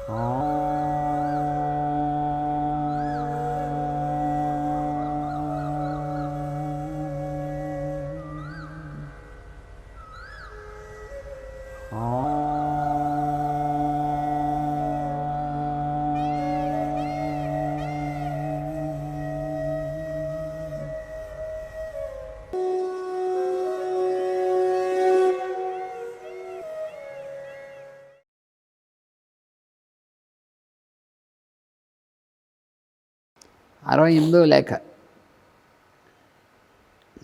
68వ లేఖ.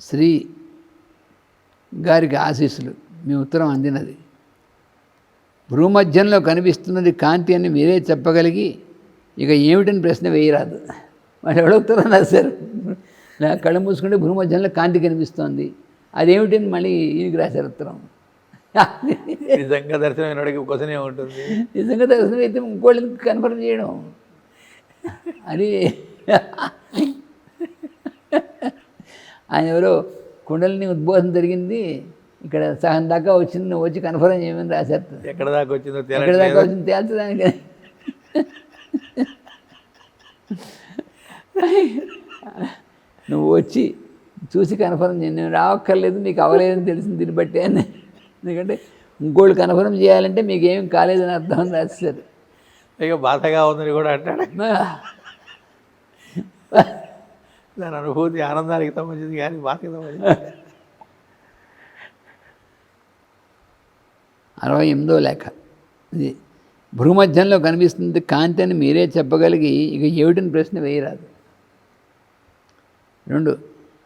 శ్రీ గారికి ఆశీస్సులు. మీ ఉత్తరం అందినది. భూమధ్యంలో కనిపిస్తున్నది కాంతి అని మీరే చెప్పగలిగి ఇక ఏమిటని ప్రశ్న వేయరాదు. మరి ఎవడో ఉత్తరం రాశారు, నా కళ్ళు మూసుకుంటే భూమధ్యంలో కాంతి కనిపిస్తోంది, అదేమిటని మళ్ళీ ఈయనకి రాశారు ఉత్తరం. నిజంగా దర్శనం క్వశ్చన్ ఏముంటుంది? నిజంగా దర్శనం అయితే ఇంకోళ్ళకి కన్ఫర్మ్ చేయడం అది. ఆయన ఎవరో కుండలిని ఉద్బోధన జరిగింది, ఇక్కడ సగం దాకా వచ్చింది, నువ్వు వచ్చి కన్ఫర్మ్ చేయమని రాశారు. ఎక్కడ దాకా వచ్చిందో తేల్చడానికి. నువ్వు వచ్చి చూసి కన్ఫర్మ్ చేయండి, నేను రావక్కర్లేదు, మీకు అవ్వలేదని తెలిసింది దీన్ని బట్టి అని. ఎందుకంటే ఇంకోళ్ళు కన్ఫర్మ్ చేయాలంటే మీకు ఏం కాలేదని అర్థం అని రాశారు. ఇక బాధగా ఉందని కూడా అంటాడు. దాని అనుభూతి ఆనందానికి సంబంధించింది కానీ బాధకి సంబంధించింది. 68వ లేఖ. ఇది భూమధ్యంలో కనిపిస్తుంది కాంతి అని మీరే చెప్పగలిగి ఇక ఏమిటిని ప్రశ్న వేయరాదు. 2,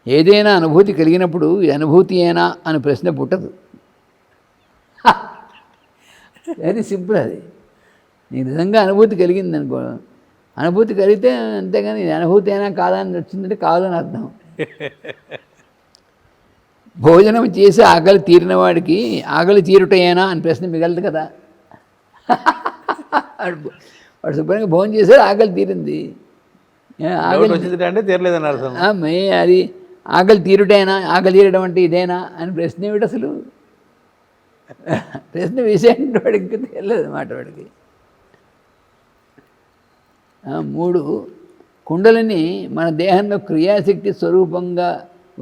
ఏదైనా అనుభూతి కలిగినప్పుడు ఈ అనుభూతి ఏనా అని ప్రశ్న పుట్టదు. Very simple. అది నీకు నిజంగా అనుభూతి కలిగింది అనుకో, అనుభూతి కలిగితే అంతేగాని అనుభూతి అయినా కాదా అని వచ్చిందంటే కాదు అని అర్థం. భోజనం చేసి ఆకలి తీరిన వాడికి ఆకలి తీరుటయేనా అని ప్రశ్న మిగలదు కదా. వాడు శుభ్రంగా భోజనం చేశాడు, ఆకలి తీరింది. అంటే తీరలేదని అర్థం. అది ఆకలి తీరుటేనా, ఆకలి తీరడం అంటే ఇదేనా అని ప్రశ్న ఏమిటి అసలు? ప్రశ్న విషయం వాడికి తెలియదు అన్నమాట వాడికి. 3, కుండలిని మన దేహంలో క్రియాశక్తి స్వరూపంగా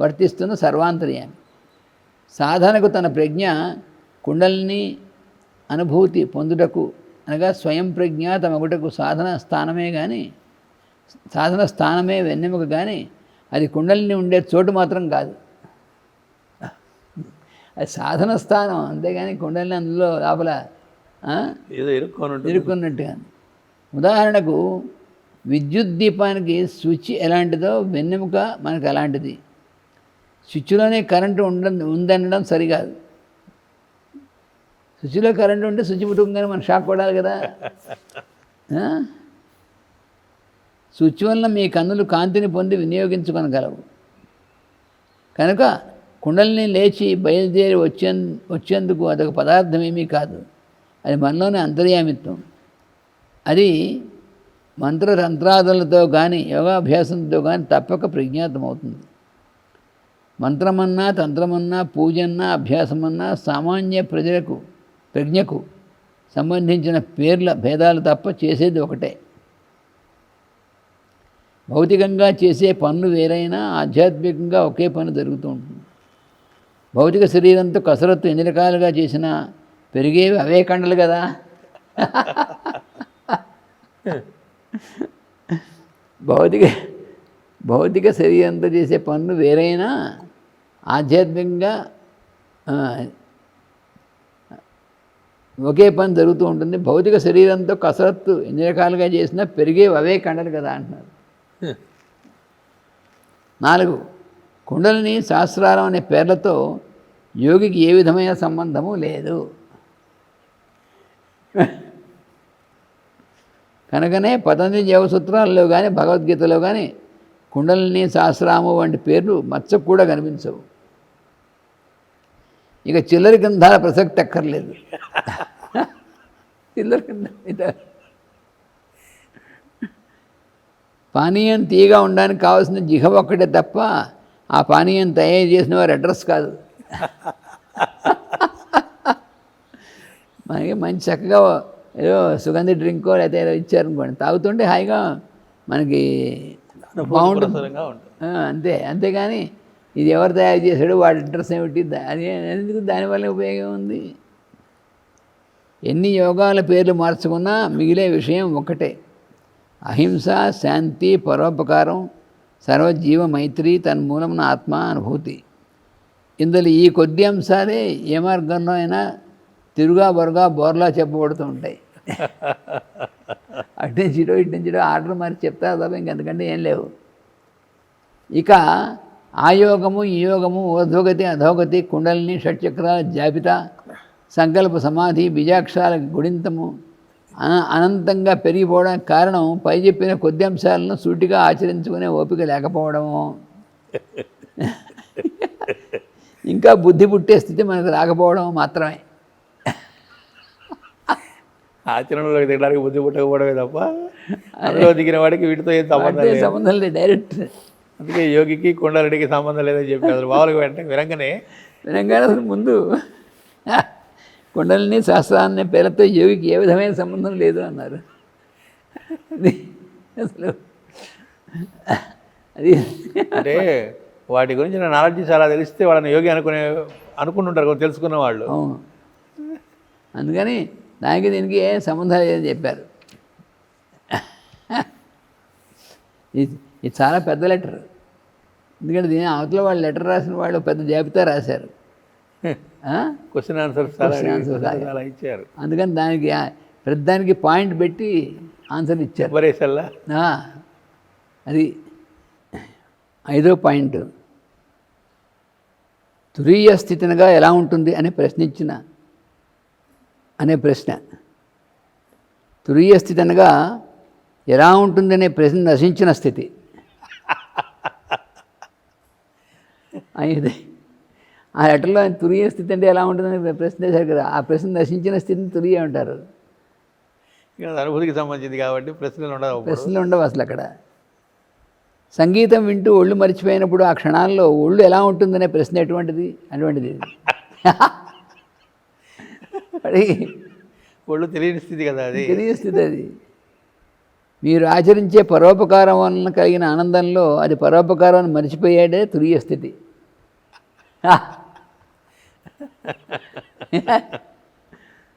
వర్తిస్తున్న సర్వాంతర్యామి. సాధనకు తన ప్రజ్ఞ కుండలిని అనుభూతి పొందుటకు అనగా స్వయం ప్రజ్ఞ తమగుటకు సాధన స్థానమే వెన్నెముక కానీ అది కుండలిని ఉండే చోటు మాత్రం కాదు. అది సాధన స్థానం, అంతేగాని కుండలిని అందులో లోపల ఏదో ఇరుక్కున్నట్టుగా. ఉదాహరణకు విద్యుత్ దీపానికి స్విచ్ ఎలాంటిదో వెన్నెముక మనకు అలాంటిది. స్విచ్లోనే కరెంటు ఉందనడం సరికాదు. స్విచ్లో కరెంటు ఉంటే స్విచ్ పుట్టుకుందని మనం షాక్ కొడాలి కదా. స్విచ్ వలన మీ కన్నులు కాంతిని పొంది వినియోగించుకొనగలవు. కనుక కుండలిని లేచి బయలుదేరి వచ్చేందుకు అదొక పదార్థం ఏమీ కాదు, అది మనలోనే అంతర్యామిత్వం. అది మంత్రతంత్రాదులతో కానీ యోగాభ్యాసంతో కానీ తప్పక ప్రజ్ఞాతమవుతుంది. మంత్రమన్నా తంత్రమన్నా పూజన్నా అభ్యాసమన్నా సామాన్య ప్రజ్ఞకు సంబంధించిన పేర్ల భేదాలు తప్ప చేసేది ఒకటే. భౌతికంగా చేసే పనులు వేరైనా ఆధ్యాత్మికంగా ఒకే పని జరుగుతూ ఉంటుంది. భౌతిక శరీరంతో కసరత్తు ఎన్ని రకాలుగా చేసినా పెరిగేవి అవే కండలు కదా. భౌతిక శరీరంతో చేసే పనులు వేరైనా ఆధ్యాత్మికంగా ఒకే పని జరుగుతూ ఉంటుంది. భౌతిక శరీరంతో కసరత్తు ఎన్ని రకాలుగా చేసినా పెరిగేవి అవే కండలు కదా అంటున్నారు. 4, కుండలిని శాస్త్రారం అనే పేర్లతో యోగికి ఏ విధమైన సంబంధము లేదు. కనుకనే పతంజలి యోగసూత్రాల్లో కానీ భగవద్గీతలో కానీ కుండలిని సహస్రాము వంటి పేర్లు మచ్చకు కూడా కనిపించవు. ఇక చిల్లరి గ్రంథాల ప్రసక్తి అక్కర్లేదు. చిల్లరి గ్రంథం పానీయం తీయగా ఉండడానికి కావాల్సిన జిహ ఒక్కటే తప్ప ఆ పానీయం తయారు చేసిన వారి అడ్రస్ కాదు. మనకి మంచి చక్కగా ఏదో సుగంధి డ్రింకో లేకపోతే ఏదో ఇచ్చారనుకోండి, తాగుతుంటే హాయిగా మనకి బాగుంటుంది. పురస్సరంగా ఉంటుంది. అంతే. అంతేగాని ఇది ఎవరు తయారు చేశాడు, వాడి అడ్రస్ ఏమిటి, అది ఎందుకు, దానివల్ల ఉపయోగం ఉంది? ఎన్ని యోగాల పేర్లు మార్చుకున్నా మిగిలే విషయం ఒక్కటే: అహింస, శాంతి, పరోపకారం, సర్వజీవ మైత్రి, తన్మూలమున ఆత్మ అనుభూతి. ఇందులో ఈ కొద్ది అంశాలే ఏ మార్గంలో అయినా తిరుగా బొరగా బోర్లా చెప్పబడుతూ ఉంటాయి. అటు నుంచి ఇటు ఆర్డర్ మరి చెప్తారు తప్ప ఇంకెంతకంటే ఏం లేవు. ఇక ఆ యోగము, ఈ యోగము, ఊర్ధ్వగతి, అధోగతి, కుండలిని, షట్చక్రాల జాబితా, సంకల్ప సమాధి, బీజాక్షరాల గుడింతము అనంతంగా పెరిగిపోవడానికి కారణం పై చెప్పిన కొద్ది అంశాలను సూటిగా ఆచరించుకునే ఓపిక లేకపోవడము, ఇంకా బుద్ధి పుట్టే స్థితి మనకు రాకపోవడం మాత్రమే. ఆచరణలోకి దిగడానికి బుద్ధి పుట్టకపోవడమే తప్ప అందులో దిగిన వాడికి వీటితో ఏం సంబంధం లేదు, డైరెక్ట్. అందుకే యోగికి కుండలుడికి సంబంధం లేదని చెప్పారు. మామూలుగా వెంటనే వినంగానే అసలు ముందు కుండలిని శాస్త్రాన్ని పేరుతో యోగికి ఏ విధమైన సంబంధం లేదు అన్నారు. అసలు అది అంటే వాటి గురించి నా నాలెడ్జ్ చాలా తెలిస్తే వాళ్ళని యోగి అనుకుంటుంటారు తెలుసుకున్న వాళ్ళు. అవును. అందుకని దానికి దీనికి ఏ సంబంధం లేదని చెప్పారు. ఇది చాలా పెద్ద లెటర్. ఎందుకంటే దీని అవతల వాళ్ళు లెటర్ రాసిన వాళ్ళు పెద్ద జాబితా రాశారు. క్వశ్చన్ ఆన్సర్స్ చాలా ఇచ్చారు. అందుకని దానికి ప్రతిదానికి పాయింట్ పెట్టి ఆన్సర్ ఇచ్చారు. అది 5వ పాయింట్. తురీయ స్థితినిగా ఎలా ఉంటుంది అనే ప్రశ్న. తురీయ స్థితి అనగా ఎలా ఉంటుంది అనే ప్రశ్న నశించిన స్థితి. ఇది ఆ లెటర్లో తురీయ స్థితి అంటే ఎలా ఉంటుందని ప్రశ్న వేశారు కదా, ఆ ప్రశ్న నశించిన స్థితిని తురీయ అంటారు. అనుభూతికి సంబంధించింది కాబట్టి ప్రశ్నలు ఉండవు అసలు అక్కడ. సంగీతం వింటూ ఒళ్ళు మర్చిపోయినప్పుడు ఆ క్షణాల్లో ఒళ్ళు ఎలా ఉంటుందనే ప్రశ్న అటువంటిది. అది ఒళ్ళు తెలియని స్థితి కదా, అది తెలియని స్థితి. అది మీరు ఆచరించే పరోపకారం వలన కలిగిన ఆనందంలో అది పరోపకారాన్ని మర్చిపోయాడే తురీయ స్థితి.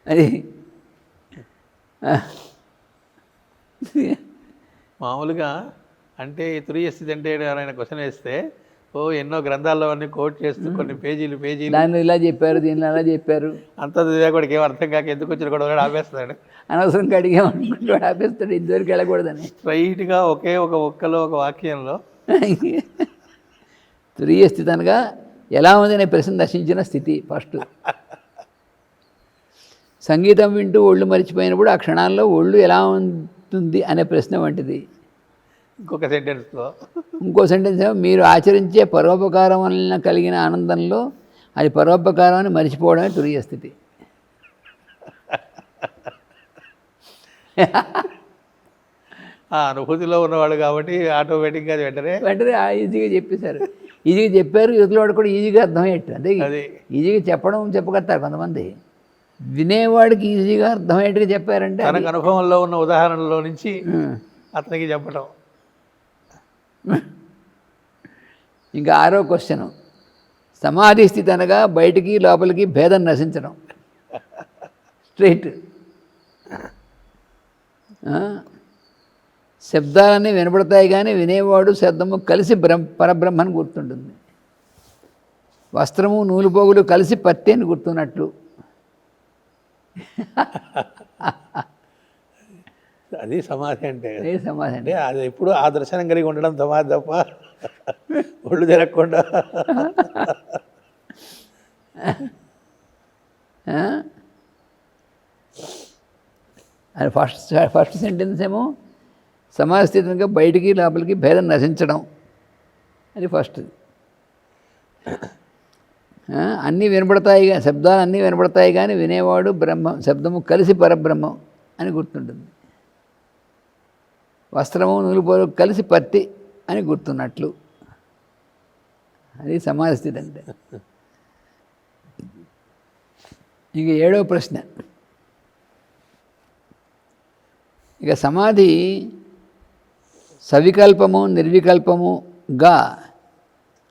అది మామూలుగా అంటే తురీయ స్థితి అంటే ఎవరైనా క్వశ్చన్ వేస్తే ఎన్నో గ్రంథాల్లో అన్ని కోట్ చేస్తూ కొన్ని పేజీలు దాన్ని ఇలా చెప్పారు, దీనిలో అలా చెప్పారు, అంత కూడా ఏం అర్థం కాక ఎందుకు వచ్చిన కూడా ఆపేస్తాడు. అనవసరం అడిగామనుకుంటూ ఆపేస్తాడు. ఇంతవరకు వెళ్ళకూడదని స్ట్రైట్గా ఒకే ఒక ఒక్కలో ఒక వాక్యంలో తురీయ స్థితి అనగా ఎలా ఉంది అనే ప్రశ్న నశించిన స్థితి ఫస్ట్. సంగీతం వింటూ ఒళ్ళు మరిచిపోయినప్పుడు ఆ క్షణాల్లో ఒళ్ళు ఎలా ఉంటుంది అనే ప్రశ్న వంటిది. ఇంకో సెంటెన్స్ మీరు ఆచరించే పరోపకారం వలన కలిగిన ఆనందంలో అది పరోపకారాన్ని మరిచిపోవడమే తురీయ స్థితి. ఆ అనుభూతిలో ఉన్నవాళ్ళు కాబట్టి ఆటోమేటిక్గా అది వెంటనే ఈజీగా చెప్పేశారు. ఈజీగా చెప్పారు, యువతల వాడు కూడా ఈజీగా అర్థమయ్యేట్టు. అంటే ఈజీగా చెప్పగలుగుతారు కొంతమంది, వినేవాడికి ఈజీగా అర్థమయ్యేట్టుగా చెప్పారంటే తనకు అనుభవంలో ఉన్న ఉదాహరణలో నుంచి అతనికి చెప్పడం. ఇంకా 6వ క్వశ్చన్. సమాధి స్థితి అనగా బయటికి లోపలికి భేదం నశించడం. స్ట్రైట్. శబ్దాలన్నీ వినపడతాయి కానీ వినేవాడు శబ్దము కలిసి పరబ్రహ్మని గుర్తుంటుంది. వస్త్రము నూలుపోగులు కలిసి పత్తి అని గుర్తున్నట్లు. అది సమాధి అంటే. సమాధి అంటే అది ఎప్పుడు ఆ దర్శనం కలిగి ఉండడం సమాధి తప్ప ఒళ్ళు తిరగకుండా. అది ఫస్ట్ సెంటెన్స్ ఏమో సమాధి స్థితి కనుక బయటికి లోపలికి భేదం నశించడం, అది ఫస్ట్. అన్నీ వినపడతాయి, శబ్దాలు అన్నీ వినపడతాయి కానీ వినేవాడు బ్రహ్మం, శబ్దము కలిసి పరబ్రహ్మం అని గుర్తుంటుంది. వస్త్రము నూలుపోలు కలిసి పత్తి అని గుర్తున్నట్లు, అది సమాధి స్థితి అంటే. ఇక 7వ ప్రశ్న. ఇక సమాధి సవికల్పము నిర్వికల్పముగా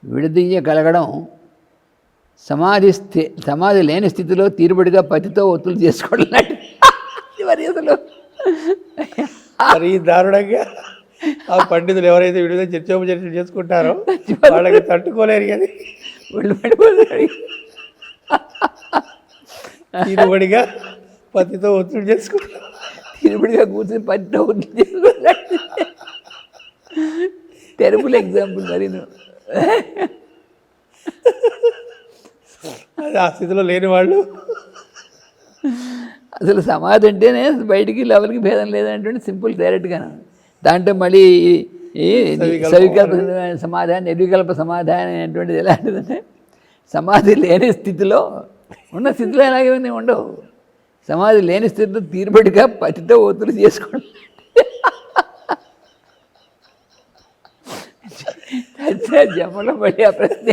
విడదీయగలగడం సమాధి లేని స్థితిలో తీరుబడిగా పతితో ఒత్తులు చేసుకోవడం మరి అసలు మరి ఈ దారుణంగా ఆ పండితులు ఎవరైతే విడుదల చర్చోపచర్చలు చేసుకుంటారో వాళ్ళకి తట్టుకోలేరు కదా, ఒళ్ళు పడిపోతారు. తీరుబడిగా పతితో ఒత్తిడి చేసుకుంటారు. తీరుబడిగా కూర్చొని పతితో ఒత్తులు చేసుకుంటారు. టెరబుల్ ఎగ్జాంపుల్ మరి అది ఆ స్థితిలో లేని వాళ్ళు అసలు సమాధి అంటేనే బయటికి లెవెల్కి భేదం లేదంటే సింపుల్ డైరెక్ట్గాను. దాంట్లో మళ్ళీ ఈ సవికల్ప సమాధానం నిర్వికల్ప సమాధానం అనేటువంటిది ఎలాంటిదంటే సమాధి లేని స్థితిలో ఉన్న స్థితిలో ఎలాగేమీ ఉండవు. సమాధి లేని స్థితిలో తీరుబడిగా పతితో ఒత్తులు చేసుకోండి. జమ్మలో పడి ఆ ప్రశ్న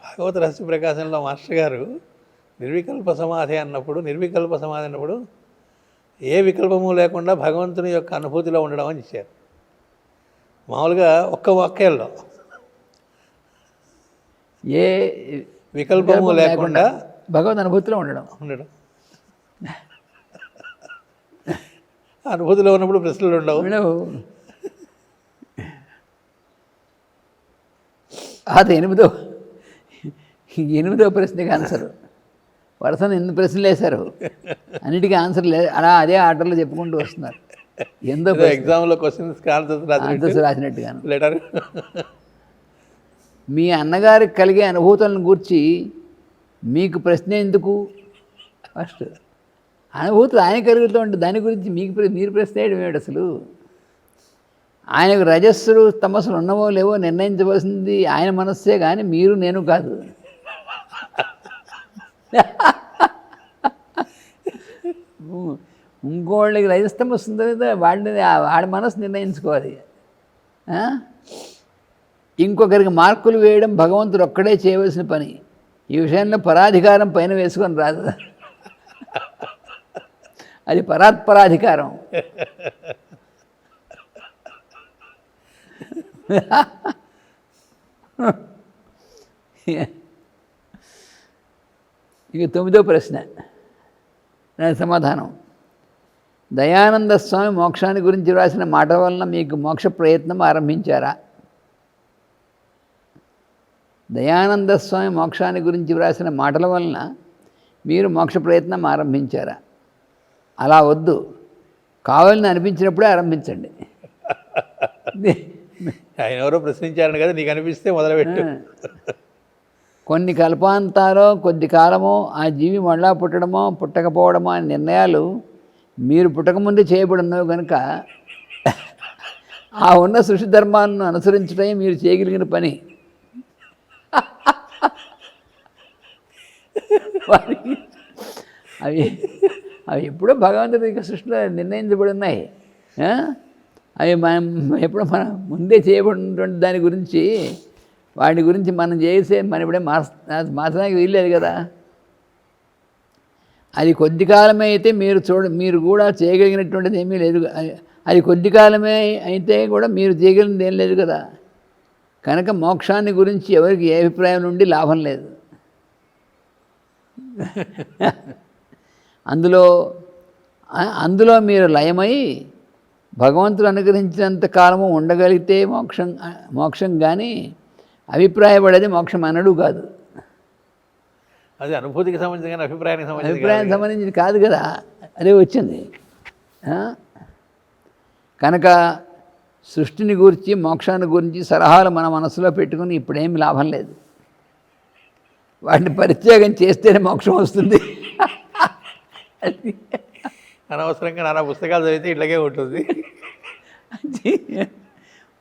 భాగవత రహస్య ప్రకాశంలో మాస్టర్ గారు నిర్వికల్ప సమాధి అన్నప్పుడు ఏ వికల్పము లేకుండా భగవంతుని యొక్క అనుభూతిలో ఉండడం అని ఇచ్చారు. మామూలుగా ఒక్క వాక్యాల్లో ఏ వికల్పము లేకుండా భగవద్ అనుభూతిలో ఉండడం అనుభూతిలో ఉన్నప్పుడు ప్రశ్నలు ఉండవు. అది ఎనిమిదో ప్రశ్నకి ఆన్సర్. వరుసను 8 ప్రశ్నలు వేశారు, అన్నిటికీ ఆన్సర్ లేదు. అలా అదే ఆర్డర్లో చెప్పుకుంటూ వస్తున్నారు. ఎంతో ఎగ్జామ్లో క్వశ్చన్స్ ఆన్సర్స్ రాసినట్టుగాను. లెటర్ మీ అన్నగారికి కలిగే అనుభూతులను గూర్చి మీకు ప్రశ్న ఎందుకు? ఫస్ట్ అనుభూతులు ఆయన కలుగుతూ ఉంటుంది, దాని గురించి మీరు ప్రశ్న వేయడం ఏమిటి? అసలు ఆయనకు రజస్సులు తమస్సులు ఉన్నవో లేవో నిర్ణయించవలసింది ఆయన మనస్సే కానీ మీరు నేను కాదు. ఇంకోళ్ళకి రజస్తమస్సు ఉందో వాడి మనసు నిర్ణయించుకోవాలి. ఇంకొకరికి మార్కులు వేయడం భగవంతుడు ఒక్కడే చేయవలసిన పని. ఈ విషయంలో పరాధికారం పైన వేసుకొని రాదు, అది పరాత్పరాధికారం. ఇక 9వ ప్రశ్న, దాని సమాధానం. దయానంద స్వామి మోక్షాన్ని గురించి రాసిన మాట వలన మీకు మోక్ష ప్రయత్నం ఆరంభించారా? దయానంద స్వామి మోక్షాన్ని గురించి వ్రాసిన మాటల వలన మీరు మోక్ష ప్రయత్నం ఆరంభించారా? అలా వద్దు, కావాలని అనిపించినప్పుడే ఆరంభించండి. ఆయన ఎవరో ప్రశ్నించారని కదా, నీకు అనిపిస్తే మొదలుపెట్టు. కొన్ని కల్పాంతాలో కొద్ది కాలమో ఆ జీవి మళ్ళా పుట్టడమో పుట్టకపోవడమో అనే నిర్ణయాలు మీరు పుట్టకముందే చేయబడినవి కనుక ఆ ఉన్న సృష్టి ధర్మాలను అనుసరించడమే మీరు చేయగలిగిన పని. అవి ఎప్పుడో భగవంతుడి సృష్టిలో నిర్ణయించబడి ఉన్నాయి. అవి ఎప్పుడో మనం ముందే చేయబడినటువంటి దాని గురించి వాటి గురించి మనం చేసే మనం ఇప్పుడే మార్చడానికి వీల్లేదు కదా. అది కొద్ది కాలమే అయితే మీరు కూడా చేయగలిగినటువంటిది ఏమీ లేదు. అది కొద్ది కాలమే అయితే కూడా మీరు చేయగలిగినది ఏం లేదు కదా. కనుక మోక్షాన్ని గురించి ఎవరికి ఏ అభిప్రాయం నుండి లాభం లేదు. అందులో మీరు లయమై భగవంతుడు అనుగ్రహించినంత కాలము ఉండగలిగితే మోక్షం కానీ అభిప్రాయపడేది మోక్షం అనడు కాదు. అది అనుభూతికి సంబంధించి కానీ అభిప్రాయానికి సంబంధించింది కాదు కదా, అదే వచ్చింది. కనుక సృష్టిని గురించి మోక్షాన్ని గురించి సలహాలు మన మనసులో పెట్టుకుని ఇప్పుడేమి లాభం లేదు. వాటిని పరిత్యాగం చేస్తేనే మోక్షం వస్తుంది. అనవసరంగా నానా పుస్తకాలు చదివితే ఇట్లాగే ఉంటుంది.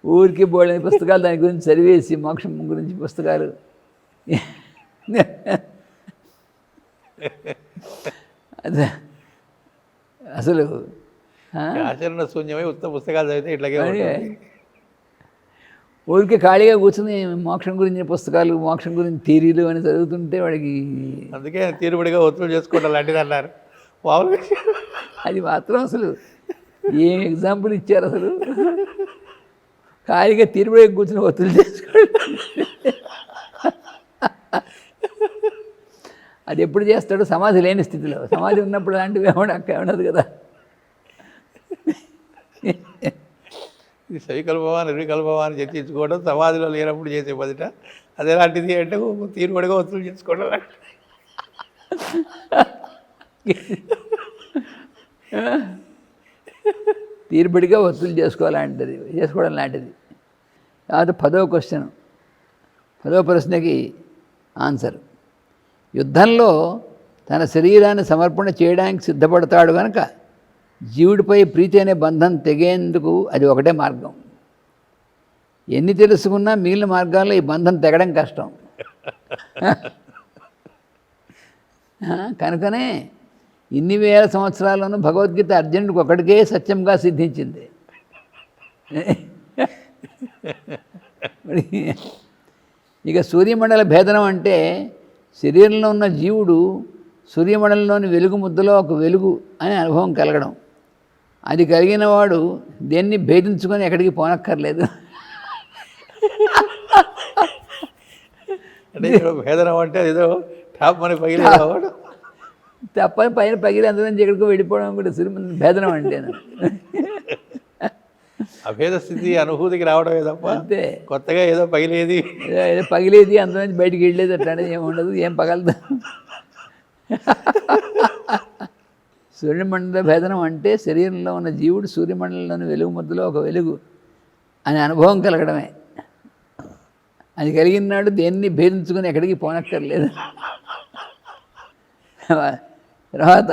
ఊరికి బోల్డని పుస్తకాలు దాని గురించి చదివేసి మోక్షం గురించి పుస్తకాలు అదే అసలు ఆచరణ శూన్యమై ఉత్తమ పుస్తకాలు చదివితే ఇట్లాగే ఉంటుంది. ఊరికి ఖాళీగా కూర్చుని మోక్షం గురించి పుస్తకాలు మోక్షం గురించి థియరీలు అని చదువుతుంటే వాడికి అందుకే తీరుబడిగా ఒత్తిడి చేసుకోవడం లాంటిది అన్నారు. అది మాత్రం అసలు ఏం ఎగ్జాంపుల్ ఇచ్చారు అసలు. ఖాళీగా తీరుబడి కూర్చుని ఒత్తులు చేసుకోండి. అది ఎప్పుడు చేస్తాడు? సమాధి లేని స్థితిలో. సమాధి ఉన్నప్పుడు అలాంటివి ఏమన్నది కదా. ఇది సవికల్పమా నిర్వికల్పమా అని చర్చించుకోవడం సమాధిలో లేనప్పుడు చేసే పదిట. అది ఎలాంటిది అంటే తీరుబడిగా వసూలు చేసుకోవడం లాంటిది. తీరుబడిగా వసూలు చేసుకోవడం లాంటిది. తర్వాత 10వ క్వశ్చన్, 10వ ప్రశ్నకి ఆన్సర్. యుద్ధంలో తన శరీరాన్ని సమర్పణ చేయడానికి సిద్ధపడతాడు కనుక జీవుడిపై ప్రీతి అనే బంధం తెగేందుకు అది ఒకటే మార్గం. ఎన్ని తెలుసుకున్నా మిగిలిన మార్గాల్లో ఈ బంధం తెగడం కష్టం. కనుకనే ఇన్ని వేల సంవత్సరాల్లోనూ భగవద్గీత అర్జునుడికి ఒకటికే సత్యంగా సిద్ధించింది. ఇక సూర్యమండల భేదనం అంటే శరీరంలో ఉన్న జీవుడు సూర్యమండలంలోని వెలుగు ముద్దలో ఒక వెలుగు అనే అనుభవం కలగడం. అది కలిగిన వాడు దేన్ని భేదించుకొని ఎక్కడికి పోనక్కర్లేదు. అంటే భేదనం అంటే ఏదో టాప్ అని పగిలి తప్పని పైన పగిలి అందులోంచి ఎక్కడికో వెళ్ళిపోవడం కూడా భేదనం అంటే అభేద స్థితి అనుభూతికి రావడమే తప్ప అంతే. కొత్తగా ఏదో పగిలేది అందులోంచి బయటికి వెళ్ళేది అట్లాంటిది ఏముండదు, ఏం పగలదు. సూర్యమండల భేదనం అంటే శరీరంలో ఉన్న జీవుడు సూర్యమండలంలోని వెలుగు ముద్దలో ఒక వెలుగు అనే అనుభవం కలగడమే. అది కలిగినాడు దేన్ని భేదించుకొని ఎక్కడికి పోనక్కర్లేదు. తర్వాత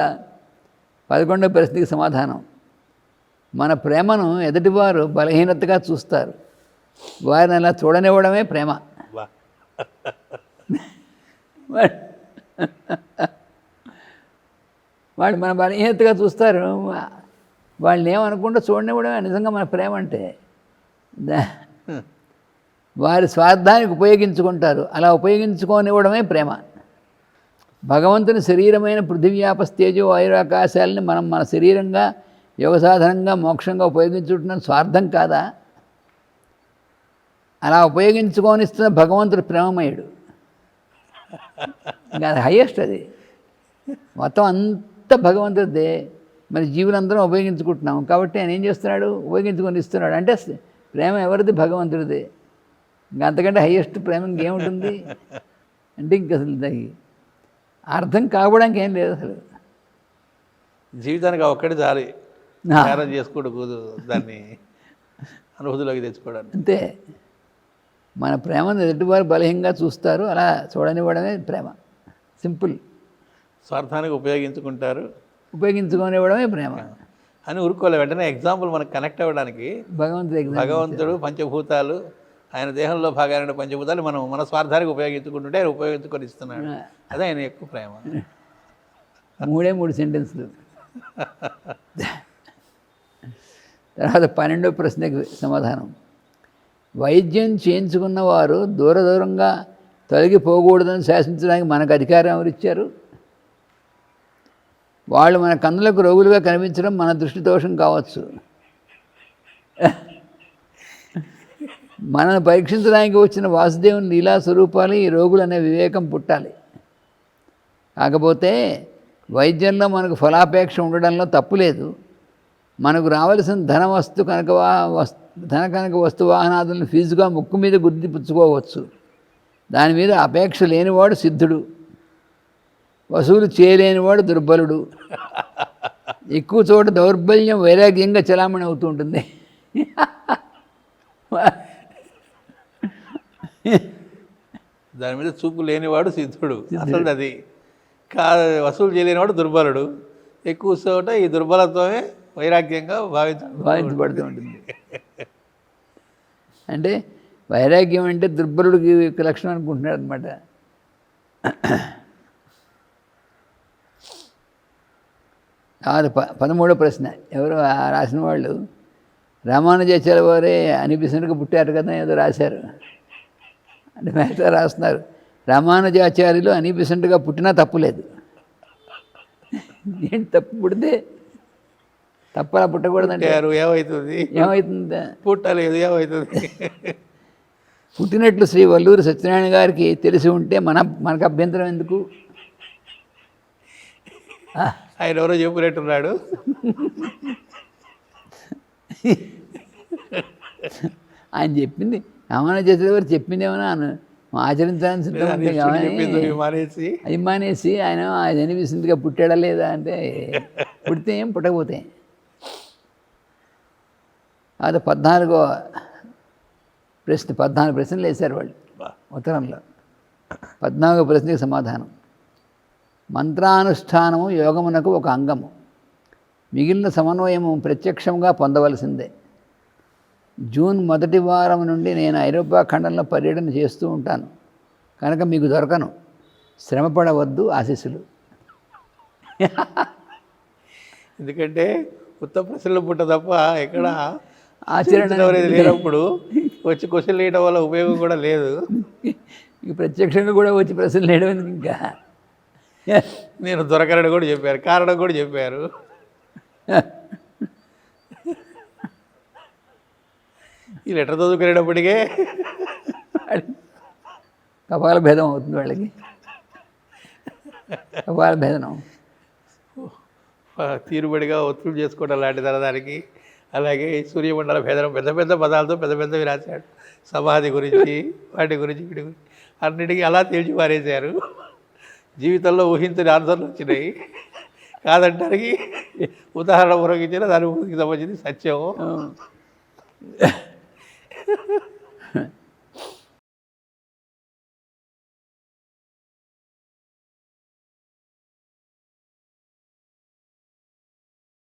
11వ ప్రశ్నకి సమాధానం. మన ప్రేమను ఎదుటివారు బలహీనతగా చూస్తారు, వారిని అలా చూడనివ్వడమే ప్రేమ. వాళ్ళు మన బలహీనతగా చూస్తారు, వాళ్ళని ఏమనుకుంటూ చూడనివ్వడమే నిజంగా మన ప్రేమ అంటే. వారి స్వార్థానికి ఉపయోగించుకుంటారు, అలా ఉపయోగించుకోనివ్వడమే ప్రేమ. భగవంతుని శరీరమైన పృథివ్యాపస్తేజో వాయురాకాశాలని మనం మన శరీరంగా యోగసాధనంగా మోక్షంగా ఉపయోగించుకుంటున్న స్వార్థం కాదా? అలా ఉపయోగించుకొనిస్తున్న భగవంతుడు ప్రేమమయుడు. ఇంకా అది హయ్యెస్ట్. అది మొత్తం అంతా భగవంతుడిదే. మరి జీవులందరం ఉపయోగించుకుంటున్నాం కాబట్టి ఆయన ఏం చేస్తున్నాడు? ఉపయోగించుకొని ఇస్తున్నాడు. అంటే ప్రేమ ఎవరిది? భగవంతుడిదే. ఇంకా అంతకంటే హయ్యెస్ట్ ప్రేమ ఇంకేముంటుంది? అంటే ఇంక అసలు అర్థం కావడానికి ఏం లేదు అసలు. జీవితానికి ఒక్కటి చాలు ధ్యానం చేసుకోకూడదు, దాన్ని అనుభూతిలోకి తెచ్చుకోవడానికి. అంతే. మన ప్రేమను ఎదుటివారు బలహీనంగా చూస్తారు, అలా చూడనివ్వడమే ప్రేమ. సింపుల్. స్వార్థానికి ఉపయోగించుకోనివ్వడమే ప్రేమ అని ఊరుకోలే. వెంటనే ఎగ్జాంపుల్ మనకు కనెక్ట్ అవ్వడానికి భగవంతుడు పంచభూతాలు, ఆయన దేహంలో భాగాలైన పంచభూతాలు మనం మన స్వార్థానికి ఉపయోగించుకుంటుంటే ఆయన ఉపయోగించుకొని ఇస్తున్నాడు. అదే ఆయన ఎక్కువ ప్రేమ. 3 సెంటెన్స్లు. తర్వాత 12వ ప్రశ్నకి సమాధానం. వైద్యం చేయించుకున్న వారు దూరంగా తొలగిపోకూడదని శాసించడానికి మనకు అధికారం ఎవరిచ్చారు? వాళ్ళు మన కన్నులకు రోగులుగా కనిపించడం మన దృష్టి దోషం కావచ్చు. మనల్ని పరీక్షించడానికి వచ్చిన వాసుదేవుని లీలా స్వరూపాలు ఈ రోగులు అనే వివేకం పుట్టాలి. కాకపోతే వైద్యంలో మనకు ఫలాపేక్ష ఉండడంలో తప్పు లేదు. మనకు రావలసిన ధన కనుక వస్తు వాహనాదులను ఫీజుగా ముక్కు మీద గుర్తి పుచ్చుకోవచ్చు. దాని మీద అపేక్ష లేనివాడు సిద్ధుడు, వసూలు చేయలేనివాడు దుర్బలుడు. ఎక్కువ చోట దౌర్బల్యం వైరాగ్యంగా చలామణి అవుతూ ఉంటుంది. దాని మీద చూపు లేనివాడు సిద్ధుడు. అసలు అది వసూలు చేయలేనివాడు దుర్బలుడు. ఎక్కువ చోట ఈ దుర్బలత్వమే వైరాగ్యంగా భావించబడుతూ ఉంటుంది. అంటే వైరాగ్యం అంటే దుర్బలుడికి లక్షణం అనుకుంటున్నాడు అనమాట. అది 13వ ప్రశ్న. ఎవరు రాసిన వాళ్ళు రామానుజాచార్య వారే అనిపిస్తున్నట్టుగా పుట్టారు కదా, ఏదో రాశారు. అంటే మేస్టర్ రాస్తున్నారు, రామానుజాచార్యులు అనిపిస్తున్నట్టుగా పుట్టినా తప్పులేదు. ఏంటి తప్పు పుడితే తప్పలా పుట్టకూడదంటే పుట్టారు ఏమవుతుంది, ఏమవుతుంది? పుట్టలేదు ఏమవుతుంది. పుట్టినట్లు శ్రీ వల్లూరి సత్యనారాయణ గారికి తెలిసి ఉంటే మనకు అభ్యంతరం ఎందుకు? ఆయన ఎవరో చెప్పినట్టున్నాడు. ఆయన చెప్పింది ఏమైనా చేసేది వారు చెప్పింది ఏమైనా ఆచరించాలని సిద్ధం ఉంటే మానేసి అది మానేసి ఆయన అనిపిస్తుందిగా పుట్టాడా లేదా అంటే పుడితే ఏం పుట్టకపోతే. అది 14వ ప్రశ్న, 14 ప్రశ్నలు వేశారు వాళ్ళు ఉత్తరంలో. 14వ ప్రశ్నకి సమాధానం: మంత్రానుష్ఠానము యోగమునకు ఒక అంగము, మిగిలిన సమన్వయము ప్రత్యక్షంగా పొందవలసిందే. జూన్ మొదటి వారం నుండి నేను ఐరోపా ఖండంలో పర్యటన చేస్తూ ఉంటాను కనుక మీకు దొరకను, శ్రమపడవద్దు, ఆశీస్సులు. ఎందుకంటే ఉత్త ప్రశ్నలు పుట్ట తప్ప ఎక్కడ ఆచరణ లేనప్పుడు వచ్చి క్వశ్చన్ వేయడం వల్ల ఉపయోగం కూడా లేదు. ఇక ప్రత్యక్షంగా కూడా వచ్చి ప్రశ్నలు వేయడం ఎందుకు? ఇంకా నేను దొరకనని కూడా చెప్పారు, కారణం కూడా చెప్పారు. ఈ లెటర్ చదువుకునేటప్పటికే కపాల భేదం అవుతుంది వాళ్ళకి, కపాల భేదనం. తీరుబడిగా ఒత్తిడి చేసుకోవడం లాంటి దానికి. అలాగే సూర్యమండల భేదనం పెద్ద పెద్ద పదాలతో పెద్ద పెద్దవి రాశాడు. సమాధి గురించి, వాటి గురించి, వీటి గురించి అన్నిటికీ అలా తేల్చి పారేశారు. జీవితంలో ఊహించని ఆన్సర్లు వచ్చినాయి. కాదంటానికి ఉదాహరణ పురగించిన దాని సంబంధించింది సత్యం.